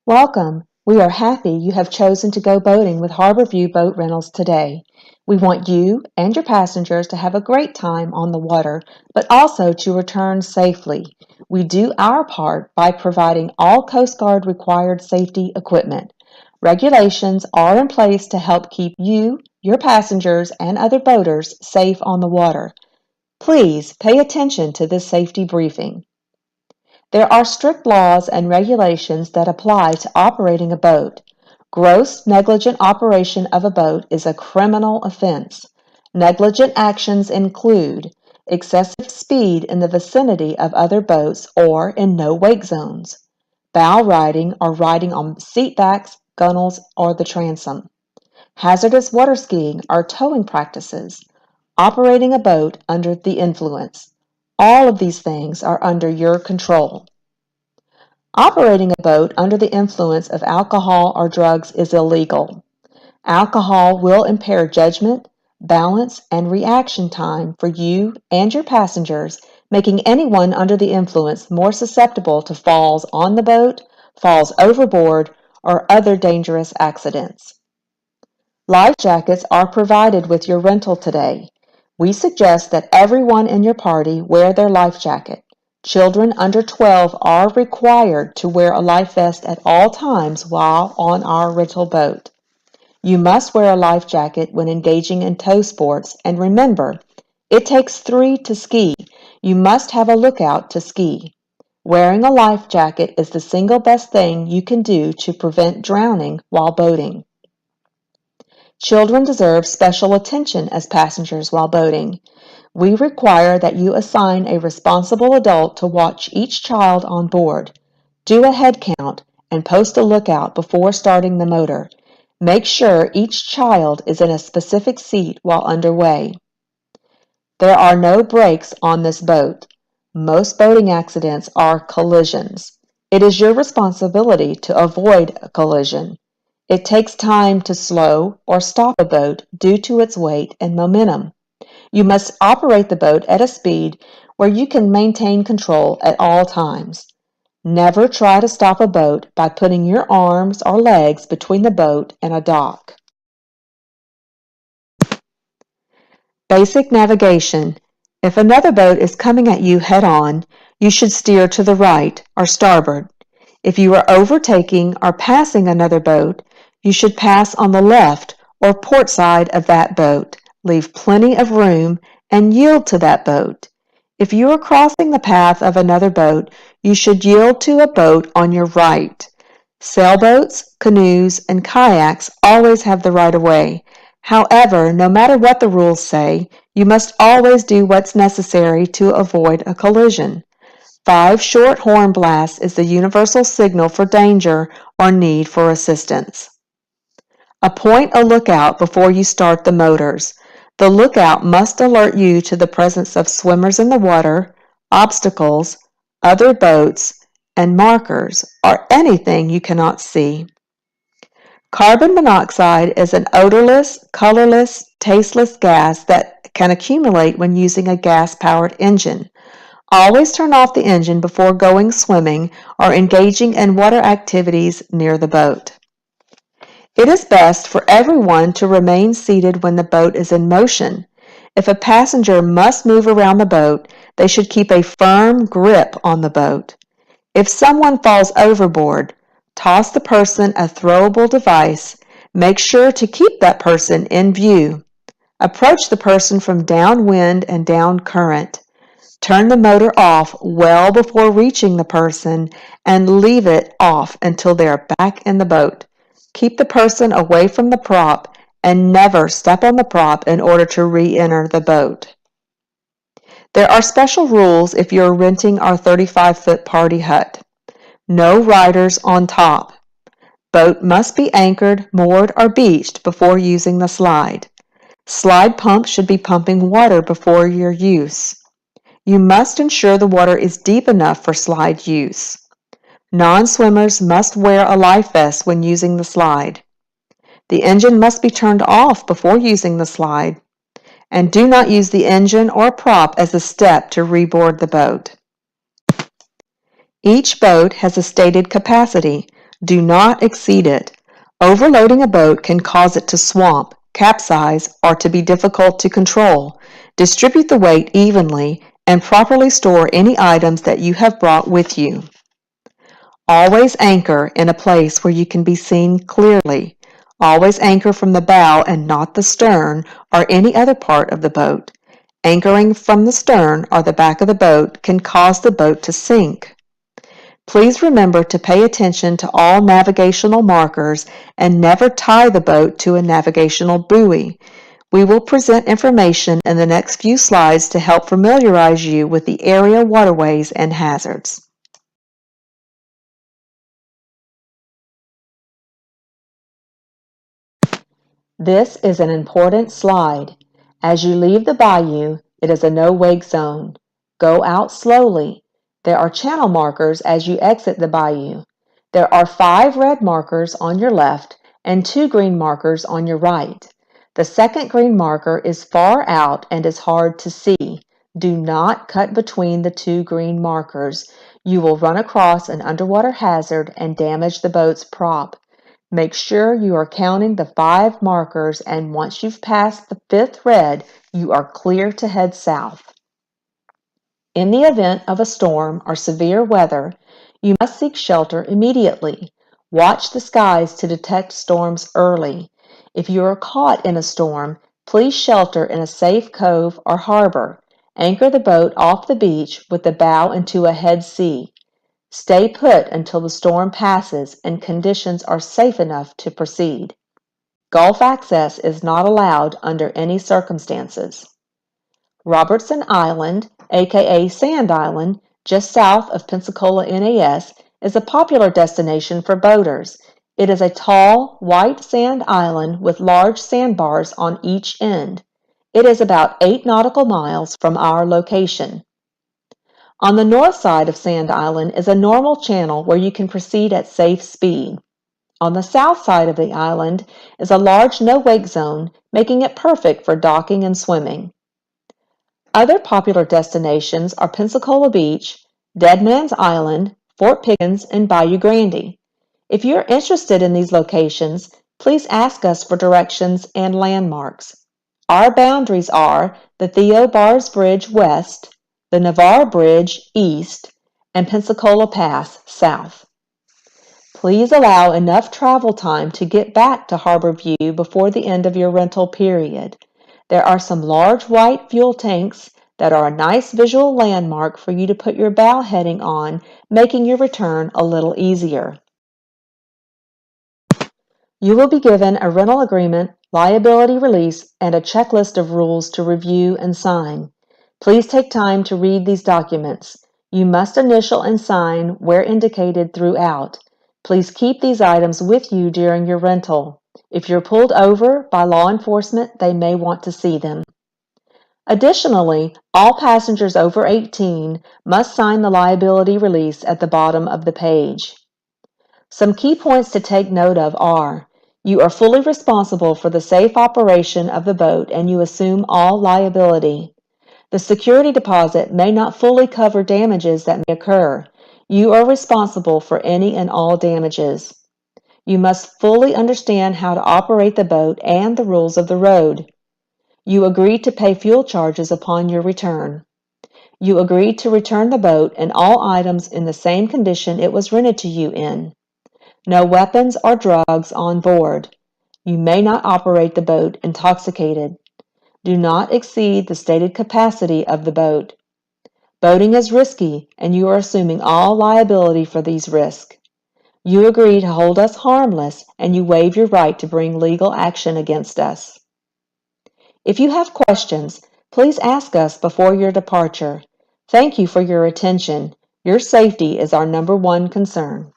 Welcome. We are happy you have chosen to go boating with Harborview Boat Rentals today. We want you and your passengers to have a great time on the water, but also to return safely. We do our part by providing all Coast Guard required safety equipment. Regulations are in place to help keep you, your passengers, and other boaters safe on the water. Please pay attention to this safety briefing. There are strict laws and regulations that apply to operating a boat. Gross negligent operation of a boat is a criminal offense. Negligent actions include excessive speed in the vicinity of other boats or in no wake zones, bow riding or riding on seatbacks, gunnels, or the transom, hazardous water skiing or towing practices, operating a boat under the influence. All of these things are under your control. Operating a boat under the influence of alcohol or drugs is illegal. Alcohol will impair judgment, balance, and reaction time for you and your passengers, making anyone under the influence more susceptible to falls on the boat, falls overboard, or other dangerous accidents. Life jackets are provided with your rental today. We suggest that everyone in your party wear their life jacket. Children under 12 are required to wear a life vest at all times while on our rental boat. You must wear a life jacket when engaging in tow sports, and remember, it takes 3 to ski. You must have a lookout to ski. Wearing a life jacket is the single best thing you can do to prevent drowning while boating. Children deserve special attention as passengers while boating. We require that you assign a responsible adult to watch each child on board. Do a head count and post a lookout before starting the motor. Make sure each child is in a specific seat while underway. There are no brakes on this boat. Most boating accidents are collisions. It is your responsibility to avoid a collision. It takes time to slow or stop a boat due to its weight and momentum. You must operate the boat at a speed where you can maintain control at all times. Never try to stop a boat by putting your arms or legs between the boat and a dock. Basic navigation. If another boat is coming at you head-on, you should steer to the right or starboard. If you are overtaking or passing another boat, you should pass on the left or port side of that boat. Leave plenty of room and yield to that boat. If you are crossing the path of another boat, you should yield to a boat on your right. Sailboats, canoes, and kayaks always have the right of way. However, no matter what the rules say, you must always do what's necessary to avoid a collision. 5 short horn blasts is the universal signal for danger or need for assistance. Appoint a lookout before you start the motors. The lookout must alert you to the presence of swimmers in the water, obstacles, other boats, and markers, or anything you cannot see. Carbon monoxide is an odorless, colorless, tasteless gas that can accumulate when using a gas-powered engine. Always turn off the engine before going swimming or engaging in water activities near the boat. It is best for everyone to remain seated when the boat is in motion. If a passenger must move around the boat, they should keep a firm grip on the boat. If someone falls overboard, toss the person a throwable device. Make sure to keep that person in view. Approach the person from downwind and down current. Turn the motor off well before reaching the person and leave it off until they are back in the boat. Keep the person away from the prop and never step on the prop in order to re-enter the boat. There are special rules if you're renting our 35-foot party hut. No riders on top. Boat must be anchored, moored, or beached before using the slide. Slide pump should be pumping water before your use. You must ensure the water is deep enough for slide use. Non-swimmers must wear a life vest when using the slide. The engine must be turned off before using the slide. And do not use the engine or prop as a step to reboard the boat. Each boat has a stated capacity. Do not exceed it. Overloading a boat can cause it to swamp, capsize, or to be difficult to control. Distribute the weight evenly and properly store any items that you have brought with you. Always anchor in a place where you can be seen clearly. Always anchor from the bow and not the stern or any other part of the boat. Anchoring from the stern or the back of the boat can cause the boat to sink. Please remember to pay attention to all navigational markers and never tie the boat to a navigational buoy. We will present information in the next few slides to help familiarize you with the area waterways and hazards. This is an important slide. As you leave the bayou, it is a no-wake zone. Go out slowly. There are channel markers as you exit the bayou. There are 5 red markers on your left and 2 green markers on your right. The second green marker is far out and is hard to see. Do not cut between the 2 green markers. You will run across an underwater hazard and damage the boat's prop. Make sure you are counting the 5 markers, and once you've passed the 5th red, you are clear to head south. In the event of a storm or severe weather, you must seek shelter immediately. Watch the skies to detect storms early. If you are caught in a storm, please shelter in a safe cove or harbor. Anchor the boat off the beach with the bow into a head sea. Stay put until the storm passes and conditions are safe enough to proceed. Gulf access is not allowed under any circumstances. Robertson Island, aka Sand Island, just south of Pensacola NAS, is a popular destination for boaters. It is a tall, white sand island with large sandbars on each end. It is about 8 nautical miles from our location. On the north side of Sand Island is a normal channel where you can proceed at safe speed. On the south side of the island is a large no-wake zone, making it perfect for docking and swimming. Other popular destinations are Pensacola Beach, Dead Man's Island, Fort Pickens, and Bayou Grande. If you're interested in these locations, please ask us for directions and landmarks. Our boundaries are the Theo Bars Bridge west, the Navarre Bridge east, and Pensacola Pass south. Please allow enough travel time to get back to Harbor View before the end of your rental period. There are some large white fuel tanks that are a nice visual landmark for you to put your bow heading on, making your return a little easier. You will be given a rental agreement, liability release, and a checklist of rules to review and sign. Please take time to read these documents. You must initial and sign where indicated throughout. Please keep these items with you during your rental. If you're pulled over by law enforcement, they may want to see them. Additionally, all passengers over 18 must sign the liability release at the bottom of the page. Some key points to take note of are: you are fully responsible for the safe operation of the boat and you assume all liability. The security deposit may not fully cover damages that may occur. You are responsible for any and all damages. You must fully understand how to operate the boat and the rules of the road. You agree to pay fuel charges upon your return. You agree to return the boat and all items in the same condition it was rented to you in. No weapons or drugs on board. You may not operate the boat intoxicated. Do not exceed the stated capacity of the boat. Boating is risky, and you are assuming all liability for these risks. You agree to hold us harmless, and you waive your right to bring legal action against us. If you have questions, please ask us before your departure. Thank you for your attention. Your safety is our #1 concern.